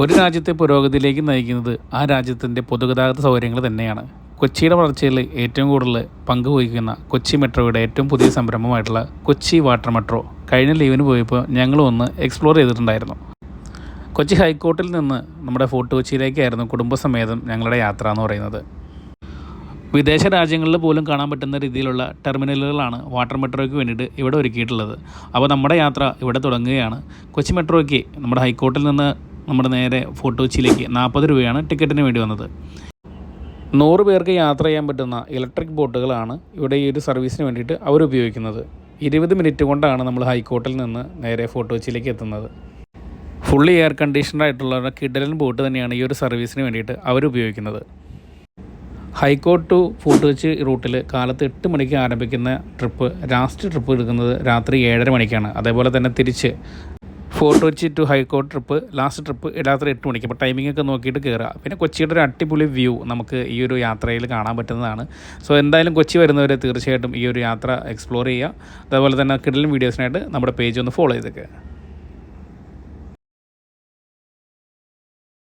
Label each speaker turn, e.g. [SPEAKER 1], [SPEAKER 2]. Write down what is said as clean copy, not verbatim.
[SPEAKER 1] ഒരു രാജ്യത്തെ പുരോഗതിയിലേക്ക് നയിക്കുന്നത് ആ രാജ്യത്തിൻ്റെ പൊതുഗതാഗത സൗകര്യങ്ങൾ തന്നെയാണ്. കൊച്ചിയുടെ വളർച്ചയിൽ ഏറ്റവും കൂടുതൽ പങ്കുവഹിക്കുന്ന കൊച്ചി മെട്രോയുടെ ഏറ്റവും പുതിയ സംരംഭമായിട്ടുള്ള കൊച്ചി വാട്ടർ മെട്രോ കഴിഞ്ഞ ലീവിന് പോയപ്പോൾ ഞങ്ങളും ഒന്ന് എക്സ്പ്ലോർ ചെയ്തിട്ടുണ്ടായിരുന്നു. കൊച്ചി ഹൈക്കോർട്ടിൽ നിന്ന് നമ്മുടെ ഫോർട്ട് കൊച്ചിയിലേക്കായിരുന്നു കുടുംബസമേതം ഞങ്ങളുടെ യാത്ര എന്ന് പറയുന്നത്. വിദേശ രാജ്യങ്ങളിൽ പോലും കാണാൻ പറ്റുന്ന രീതിയിലുള്ള ടെർമിനലുകളാണ് വാട്ടർ മെട്രോയ്ക്ക് വേണ്ടിയിട്ട് ഇവിടെ ഒരുക്കിയിട്ടുള്ളത്. അപ്പോൾ നമ്മുടെ യാത്ര ഇവിടെ തുടങ്ങുകയാണ്. കൊച്ചി മെട്രോയ്ക്ക് നമ്മുടെ ഹൈക്കോർട്ടിൽ നിന്ന് നമ്മുടെ നേരെ ഫോർട്ട് കൊച്ചിയിലേക്ക് 40 രൂപയാണ് ടിക്കറ്റിന് വേണ്ടി വന്നത്. 100 പേർക്ക് യാത്ര ചെയ്യാൻ പറ്റുന്ന ഇലക്ട്രിക് ബോട്ടുകളാണ് ഇവിടെ ഈ ഒരു സർവീസിന് വേണ്ടിയിട്ട് അവർ ഉപയോഗിക്കുന്നത്. 20 മിനിറ്റ് കൊണ്ടാണ് നമ്മൾ ഹൈക്കോർട്ടിൽ നിന്ന് നേരെ ഫോർട്ട് കൊച്ചിയിലേക്ക് എത്തുന്നത്. ഫുള്ളി എയർ കണ്ടീഷൻഡ് ആയിട്ടുള്ള കിടലൻ ബോട്ട് തന്നെയാണ് ഈ ഒരു സർവീസിന് വേണ്ടിയിട്ട് അവർ ഉപയോഗിക്കുന്നത്. ഹൈക്കോർട്ട് ടു ഫോർട്ട് കൊച്ചി റൂട്ടിൽ കാലത്ത് 8 മണിക്ക് ആരംഭിക്കുന്ന ട്രിപ്പ് ലാസ്റ്റ് ട്രിപ്പ് എടുക്കുന്നത് രാത്രി 7:30 മണിക്കാണ്. അതേപോലെ തന്നെ തിരിച്ച് Fort Kochi to high court trip last trip രാത്രി 8 മണിക്ക്. അപ്പോൾ ടൈമിംഗ് ഒക്കെ നോക്കിയിട്ട് കയറുക. പിന്നെ കൊച്ചിയുടെ ഒരു അടിപൊളി വ്യൂ നമുക്ക് ഈ ഒരു യാത്രയിൽ കാണാൻ പറ്റുന്നതാണ്. സോ എന്തായാലും കൊച്ചി വരുന്നവരെ തീർച്ചയായിട്ടും ഈ ഒരു യാത്ര എക്സ്പ്ലോർ ചെയ്യുക. അതേപോലെ തന്നെ കിടലൻ വീഡിയോസിനായിട്ട് നമ്മുടെ പേജ് ഒന്ന് ഫോളോ ചെയ്തേക്കുക.